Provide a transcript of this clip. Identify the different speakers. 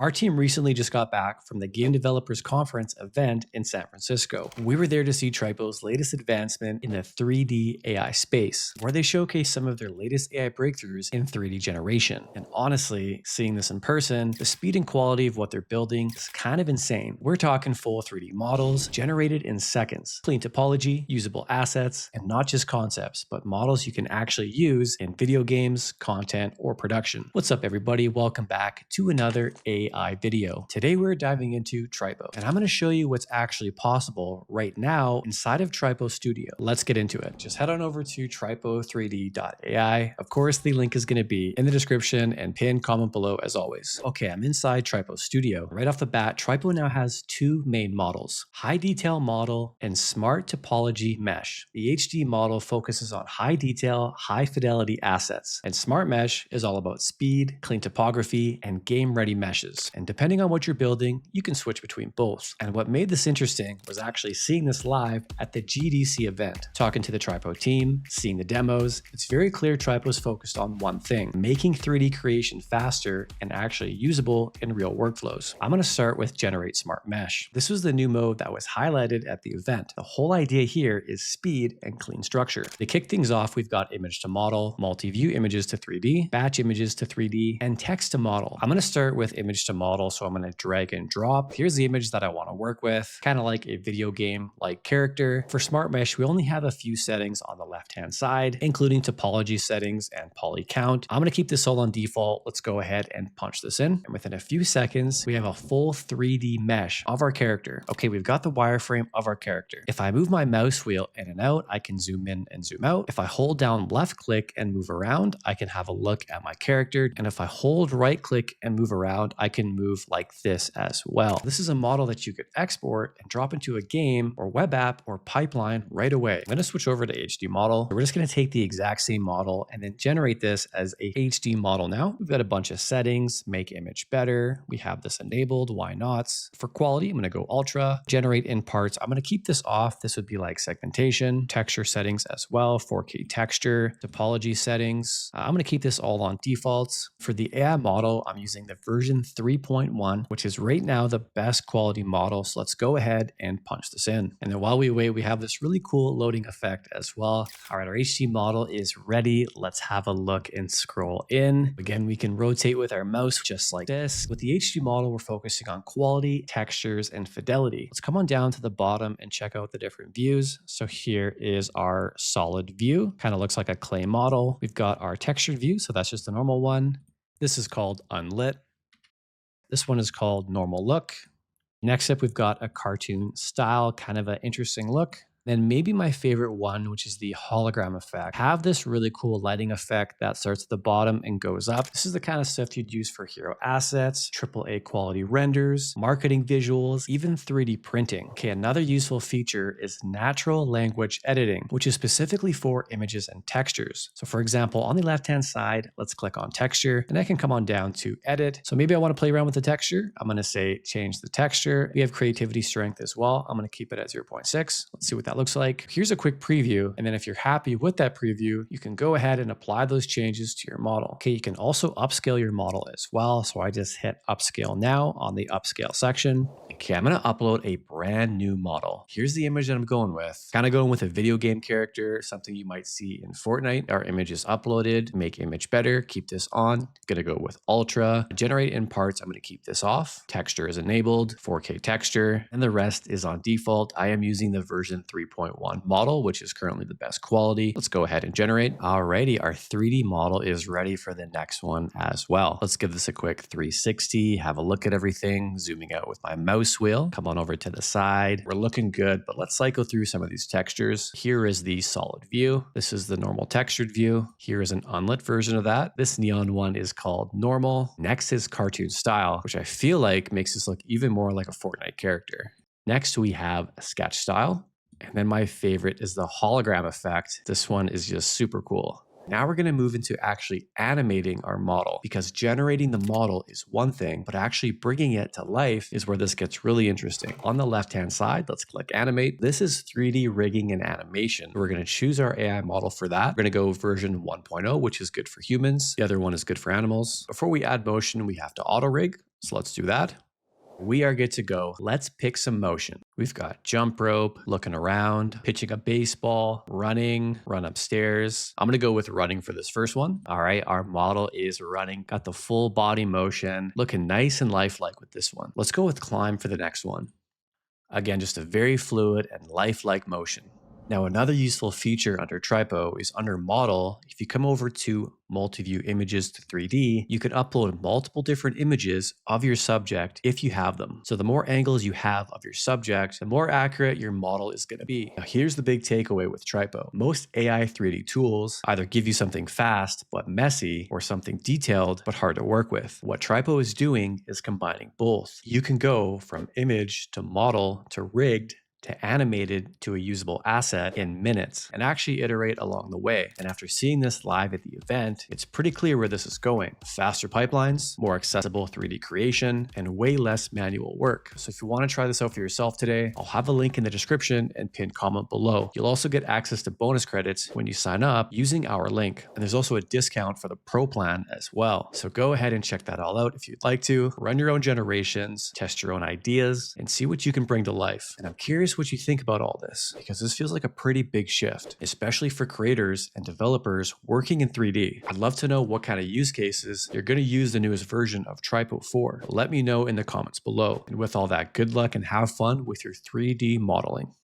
Speaker 1: Our team recently just got back from the Game Developers Conference event in San Francisco. We were there to see Tripo's latest advancement in the 3D AI space, where they showcase some of their latest AI breakthroughs in 3D generation. And honestly, seeing this in person, the speed and quality of what they're building is kind of insane. We're talking full 3D models generated in seconds, clean topology, usable assets, and not just concepts, but models you can actually use in video games, content, or production. What's up, everybody? Welcome back to another AI video. Today we're diving into Tripo, and I'm going to show you what's actually possible right now inside of Tripo Studio. Let's get into it. Just head on over to tripo3d.ai. Of course, the link is going to be in the description and pinned comment below as always. Okay, I'm inside Tripo Studio. Right off the bat, Tripo now has two main models, high detail model and smart topology mesh. The HD model focuses on high detail, high fidelity assets, and smart mesh is all about speed, clean topography, and game ready meshes. And depending on what you're building, you can switch between both. And what made this interesting was actually seeing this live at the GDC event, talking to the Tripo team, seeing the demos. It's very clear Tripo's focused on one thing, making 3D creation faster and actually usable in real workflows. I'm going to start with Generate Smart Mesh. This was the new mode that was highlighted at the event. The whole idea here is speed and clean structure. To kick things off, we've got image to model, multi-view images to 3D, batch images to 3D, and text to model. I'm going to start with image to model, so I'm going to drag and drop. Here's the image that I want to work with, kind of like a video game like character. For Smart Mesh, we only have a few settings on the left hand side, including topology settings and poly count. I'm going to keep this all on default. Let's go ahead and punch this in, and within a few seconds we have a full 3D mesh of our character. Okay, we've got the wireframe of our character. If I move my mouse wheel in and out, I can zoom in and zoom out. If I hold down left click and move around, I can have a look at my character, and if I hold right click and move around, I can move like this as well. This is a model that you could export and drop into a game or web app or pipeline right away. I'm going to switch over to HD model. We're just going to take the exact same model and then generate this as a HD model. Now we've got a bunch of settings, make image better. We have this enabled, why not? For quality, I'm going to go ultra, generate in parts. I'm going to keep this off. This would be like segmentation, texture settings as well, 4K texture, topology settings. I'm going to keep this all on defaults. For the AI model, I'm using the version 3.1, which is right now the best quality model. So let's go ahead and punch this in. And then while we wait, we have this really cool loading effect as well. All right, our HD model is ready. Let's have a look and scroll in. Again, we can rotate with our mouse just like this. With the HD model, we're focusing on quality, textures, and fidelity. Let's come on down to the bottom and check out the different views. So here is our solid view. Kind of looks like a clay model. We've got our textured view. So that's just the normal one. This is called unlit. This one is called normal look. Next up, we've got a cartoon style, kind of an interesting look. Then maybe my favorite one, which is the hologram effect. Have this really cool lighting effect that starts at the bottom and goes up. This is the kind of stuff you'd use for hero assets, AAA quality renders, marketing visuals, even 3D printing. Okay, another useful feature is natural language editing, which is specifically for images and textures. So for example, on the left-hand side, let's click on texture, and I can come on down to edit. So maybe I want to play around with the texture. I'm going to say change the texture. We have creativity strength as well. I'm going to keep it at 0.6. Let's see what that looks like. Here's a quick preview, and then if you're happy with that preview, you can go ahead and apply those changes to your model. Okay, you can also upscale your model as well. So I just hit upscale now on the upscale section. Okay, I'm going to upload a brand new model. Here's the image that I'm going with. Kind of going with a video game character, something you might see in Fortnite. Our image is uploaded. Make image better. Keep this on. Gonna go with ultra. Generate in parts. I'm going to keep this off. Texture is enabled. 4K texture, and the rest is on default. I am using the version 3.1 model, which is currently the best quality. Let's go ahead and generate. Alrighty, our 3D model is ready for the next one as well. Let's give this a quick 360, have a look at everything, zooming out with my mouse wheel. Come on over to the side. We're looking good, but let's cycle through some of these textures. Here is the solid view. This is the normal textured view. Here is an unlit version of that. This neon one is called normal. Next is cartoon style, which I feel like makes this look even more like a Fortnite character. Next, we have a sketch style. And then my favorite is the hologram effect. This one is just super cool. Now we're going to move into actually animating our model, because generating the model is one thing, but actually bringing it to life is where this gets really interesting. On the left-hand side, let's click animate. This is 3D rigging and animation. We're going to choose our AI model for that. We're going to go version 1.0, which is good for humans. The other one is good for animals. Before we add motion, we have to auto rig. So let's do that. We are good to go. Let's pick some motion. We've got jump rope, looking around, pitching a baseball, running, run upstairs. I'm gonna go with running for this first one. All right, our model is running. Got the full body motion, looking nice and lifelike with this one. Let's go with climb for the next one. Again, just a very fluid and lifelike motion. Now, another useful feature under Tripo is under model. If you come over to multi-view images to 3D, you can upload multiple different images of your subject if you have them. So the more angles you have of your subject, the more accurate your model is going to be. Now, here's the big takeaway with Tripo. Most AI 3D tools either give you something fast but messy, or something detailed but hard to work with. What Tripo is doing is combining both. You can go from image to model to rigged to animated to a usable asset in minutes, and actually iterate along the way. And after seeing this live at the event, it's pretty clear where this is going. Faster pipelines, more accessible 3D creation, and way less manual work. So if you want to try this out for yourself today, I'll have a link in the description and pinned comment below. You'll also get access to bonus credits when you sign up using our link. And there's also a discount for the Pro plan as well. So go ahead and check that all out if you'd like to. Run your own generations, test your own ideas, and see what you can bring to life. And I'm curious what you think about all this, because this feels like a pretty big shift, especially for creators and developers working in 3D. I'd love to know what kind of use cases you're going to use the newest version of Tripo for. Let me know in the comments below. And with all that, good luck and have fun with your 3D modeling.